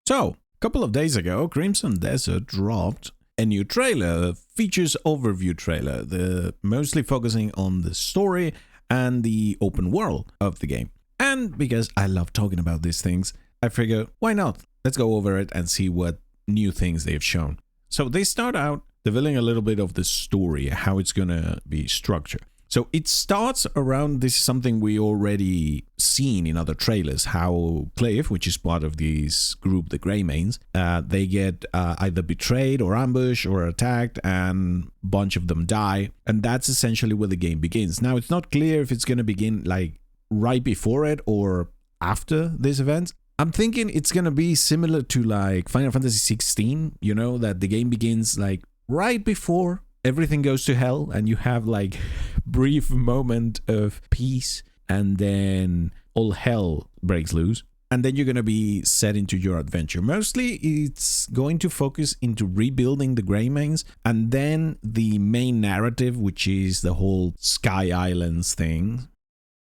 So, a couple of days ago, Crimson Desert dropped a new trailer, a features overview trailer, mostly focusing on the story and the open world of the game. And because I love talking about these things, I figure, why not? Let's go over it and see what new things they've shown. So they start out developing a little bit of the story, how it's gonna be structured. So it starts around, this is something we already seen in other trailers, how Cliff, which is part of this group, the Greymanes, they get either betrayed or ambushed or attacked, and a bunch of them die. And that's essentially where the game begins. Now, it's not clear if it's going to begin like right before it or after this event. I'm thinking it's going to be similar to like Final Fantasy 16, you know, that the game begins like right before everything goes to hell and you have like brief moment of peace and then all hell breaks loose, and then you're going to be set into your adventure. Mostly it's going to focus into rebuilding the Greymanes, and then the main narrative, which is the whole Sky Islands thing.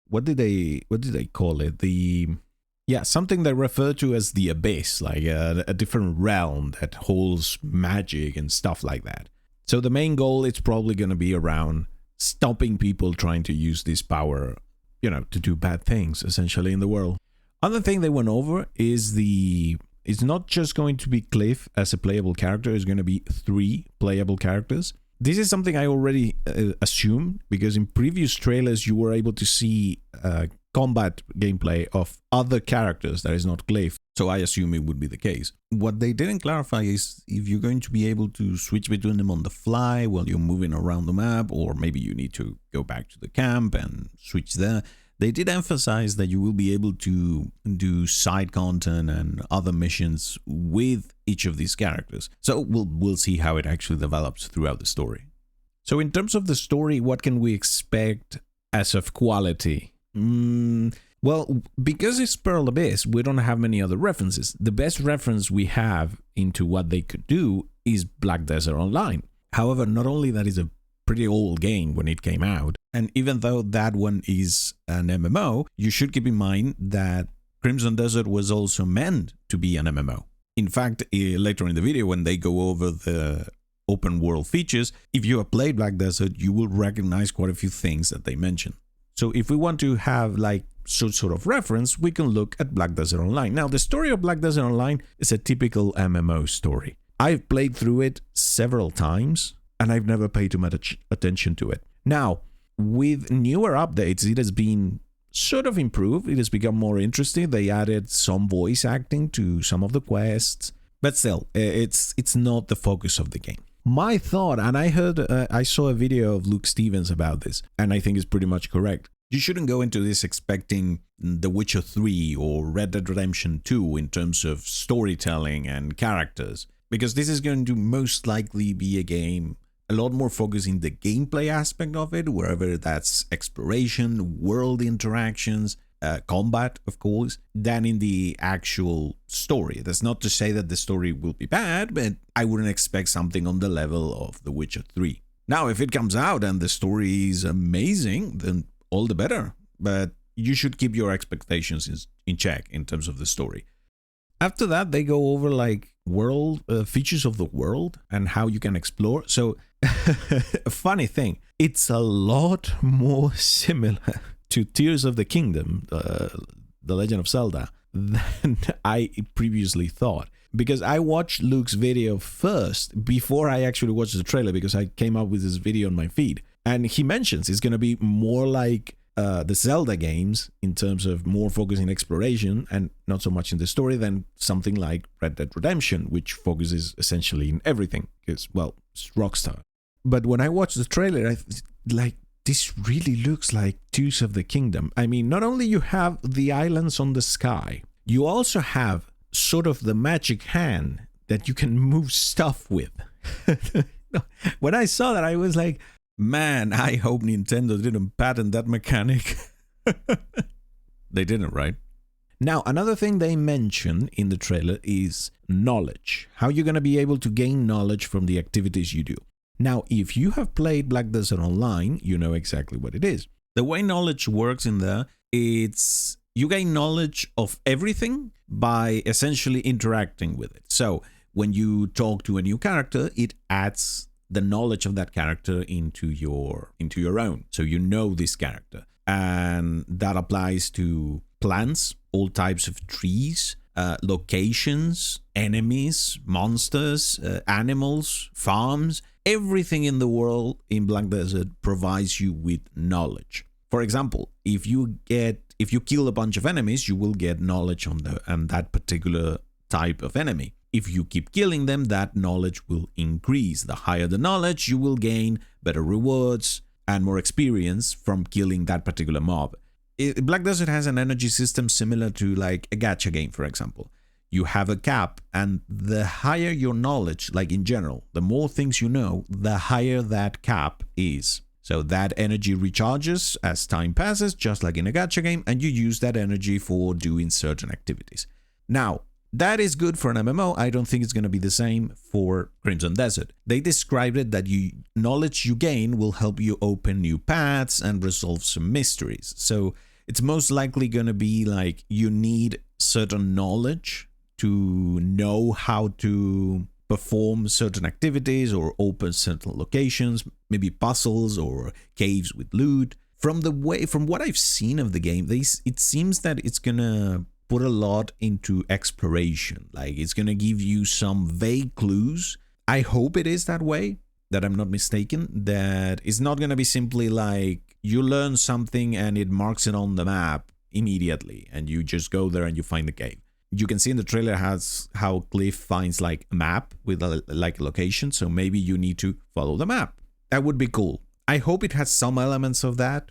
What did they call it? Something they refer to as the Abyss, like a different realm that holds magic and stuff like that. So the main goal is probably going to be around stopping people trying to use this power, you know, to do bad things, essentially, in the world. Other thing they went over is it's not just going to be Cliff as a playable character, it's going to be 3 playable characters. This is something I already assumed, because in previous trailers you were able to see combat gameplay of other characters that is not Cliff, so I assume it would be the case. What they didn't clarify is if you're going to be able to switch between them on the fly while you're moving around the map, or maybe you need to go back to the camp and switch there. They did emphasize that you will be able to do side content and other missions with each of these characters. So we'll see how it actually develops throughout the story. So in terms of the story, what can we expect as of quality? Well, because it's Pearl Abyss, we don't have many other references. The best reference we have into what they could do is Black Desert Online. However, not only that is a pretty old game when it came out, and even though that one is an MMO, you should keep in mind that Crimson Desert was also meant to be an MMO. In fact, later in the video, when they go over the open world features, if you have played Black Desert, you will recognize quite a few things that they mention. So if we want to have like some sort of reference, we can look at Black Desert Online. Now, the story of Black Desert Online is a typical MMO story. I've played through it several times, and I've never paid too much attention to it. Now, with newer updates, it has been sort of improved. It has become more interesting. They added some voice acting to some of the quests, but still, it's not the focus of the game. My thought, and I saw a video of Luke Stevens about this, and I think it's pretty much correct. You shouldn't go into this expecting The Witcher 3 or Red Dead Redemption 2 in terms of storytelling and characters, because this is going to most likely be a game a lot more focused in the gameplay aspect of it, wherever that's exploration, world interactions, combat, of course, than in the actual story. That's not to say that the story will be bad, but I wouldn't expect something on the level of The Witcher 3. Now, if it comes out and the story is amazing, then all the better. But you should keep your expectations in check in terms of the story. After that, they go over like world features of the world and how you can explore. So, a funny thing, it's a lot more similar to Tears of the Kingdom, The Legend of Zelda, than I previously thought. Because I watched Luke's video first before I actually watched the trailer, because I came up with this video on my feed. And he mentions it's going to be more like the Zelda games in terms of more focus in exploration and not so much in the story than something like Red Dead Redemption, which focuses essentially in everything, because, well, it's Rockstar. But when I watched the trailer, this really looks like Tears of the Kingdom. I mean, not only you have the islands on the sky, you also have sort of the magic hand that you can move stuff with. When I saw that, I was like, man, I hope Nintendo didn't patent that mechanic. They didn't, right? Now, another thing they mention in the trailer is knowledge. How you're going to be able to gain knowledge from the activities you do. Now, if you have played Black Desert Online, you know exactly what it is. The way knowledge works in there, it's you gain knowledge of everything, by essentially interacting with it. So when you talk to a new character, it adds the knowledge of that character into your own. So you know this character. And that applies to plants, all types of trees, locations, enemies, monsters, animals, farms. Everything in the world in Black Desert provides you with knowledge. For example, if you kill a bunch of enemies, you will get knowledge on that particular type of enemy. If you keep killing them, that knowledge will increase. The higher the knowledge, you will gain better rewards and more experience from killing that particular mob. Black Desert has an energy system similar to like a gacha game, for example. You have a cap, and the higher your knowledge, like in general, the more things you know, the higher that cap is. So that energy recharges as time passes, just like in a gacha game, and you use that energy for doing certain activities. Now, that is good for an MMO. I don't think it's going to be the same for Crimson Desert. They described it that knowledge you gain will help you open new paths and resolve some mysteries. So it's most likely going to be like you need certain knowledge to know how to perform certain activities or open certain locations, maybe puzzles or caves with loot. From what I've seen of the game, it seems that it's going to put a lot into exploration. Like it's going to give you some vague clues. I hope it is that way, that I'm not mistaken, that it's not going to be simply like you learn something and it marks it on the map immediately and you just go there and you find the cave. You can see in the trailer how Cliff finds like a map with a location, so maybe you need to follow the map. That would be cool. I hope it has some elements of that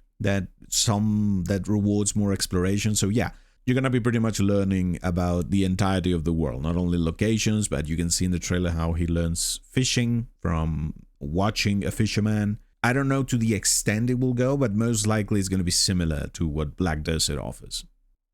rewards more exploration. So yeah, you're going to be pretty much learning about the entirety of the world, not only locations, but you can see in the trailer how he learns fishing from watching a fisherman. I don't know to the extent it will go, but most likely it's going to be similar to what Black Desert offers.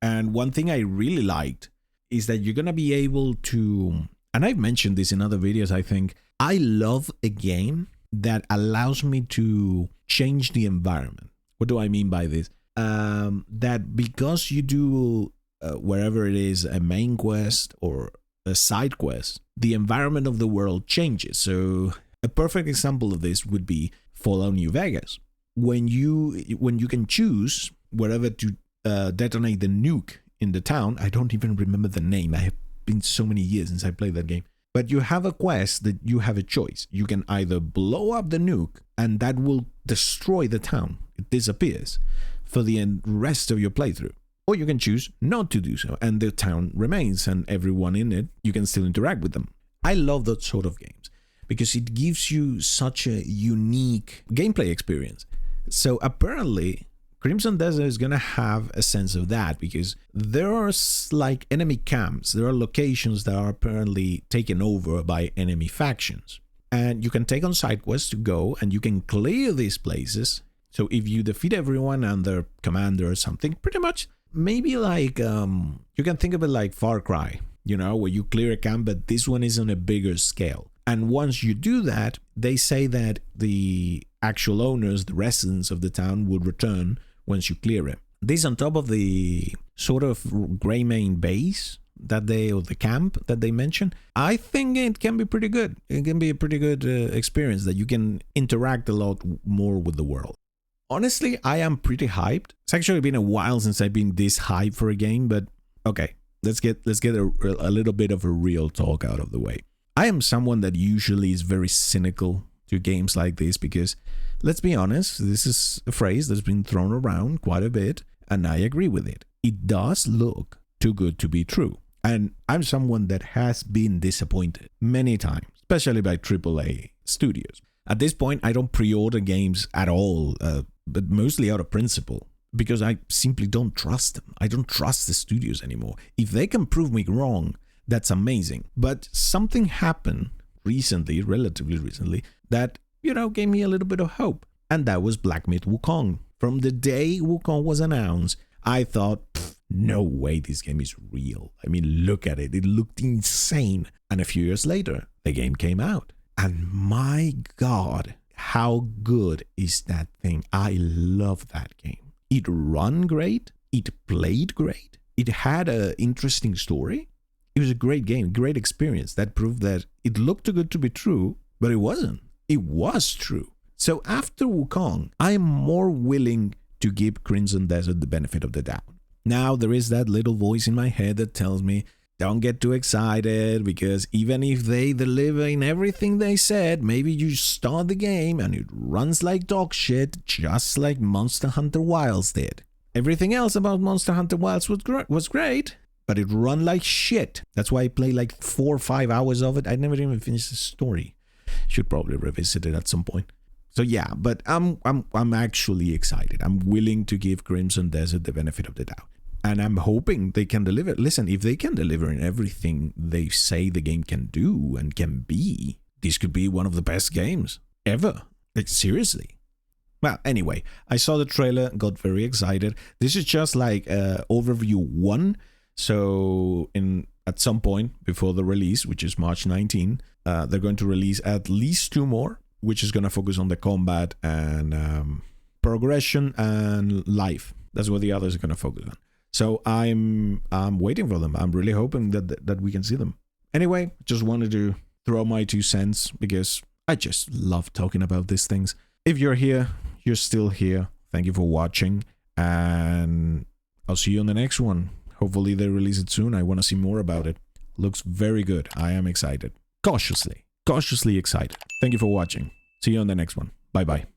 And one thing I really liked is that you're going to be able to, and I've mentioned this in other videos, I think, I love a game that allows me to change the environment. What do I mean by this? That because you do wherever it is a main quest or a side quest, the environment of the world changes. So a perfect example of this would be Fallout New Vegas. When you can choose wherever to detonate the nuke in the town. I don't even remember the name. I have been so many years since I played that game. But you have a quest that you have a choice. You can either blow up the nuke and that will destroy the town. It disappears for the rest of your playthrough. Or you can choose not to do so and the town remains and everyone in it, you can still interact with them. I love that sort of games because it gives you such a unique gameplay experience. So apparently Crimson Desert is going to have a sense of that because there are like enemy camps. There are locations that are apparently taken over by enemy factions. And you can take on side quests to go and you can clear these places. So if you defeat everyone and their commander or something, pretty much maybe like, you can think of it like Far Cry, where you clear a camp, but this one is on a bigger scale. And once you do that, they say that the actual owners, the residents of the town will return once you clear it. This on top of the sort of gray main base or the camp that they mentioned. I think it can be pretty good. It can be a pretty good experience that you can interact a lot more with the world. Honestly, I am pretty hyped. It's actually been a while since I've been this hyped for a game, but okay, let's get a little bit of a real talk out of the way. I am someone that usually is very cynical to games like this because, let's be honest, this is a phrase that's been thrown around quite a bit, and I agree with it. It does look too good to be true. And I'm someone that has been disappointed many times, especially by AAA studios. At this point, I don't pre-order games at all, but mostly out of principle, because I simply don't trust them. I don't trust the studios anymore. If they can prove me wrong, that's amazing. But something happened relatively recently, that, gave me a little bit of hope. And that was Black Myth Wukong. From the day Wukong was announced, I thought, no way this game is real. I mean, look at it. It looked insane. And a few years later, the game came out. And my God, how good is that thing? I love that game. It ran great. It played great. it had an interesting story. It was a great game, great experience that proved that it looked too good to be true, but it wasn't. It was true. So after Wukong, I am more willing to give Crimson Desert the benefit of the doubt. Now there is that little voice in my head that tells me, don't get too excited, because even if they deliver in everything they said, maybe you start the game and it runs like dog shit, just like Monster Hunter Wilds did. Everything else about Monster Hunter Wilds was great, but it run like shit. That's why I played like 4 or 5 hours of it. I never even finished the story. Should probably revisit it at some point. So yeah, but I'm actually excited. I'm willing to give Crimson Desert the benefit of the doubt. And I'm hoping they can deliver. Listen, if they can deliver in everything they say the game can do and can be, this could be one of the best games ever. Like, seriously. Well, anyway, I saw the trailer, got very excited. This is just like overview 1. So at some point before the release, which is March 19, they're going to release at least 2 more, which is going to focus on the combat and progression and life. That's what the others are going to focus on. So I'm waiting for them. I'm really hoping that we can see them. Anyway, just wanted to throw my 2 cents because I just love talking about these things. If you're here, you're still here. Thank you for watching, and I'll see you on the next one. Hopefully they release it soon. I want to see more about it. Looks very good. I am excited. Cautiously excited. Thank you for watching. See you on the next one. Bye bye.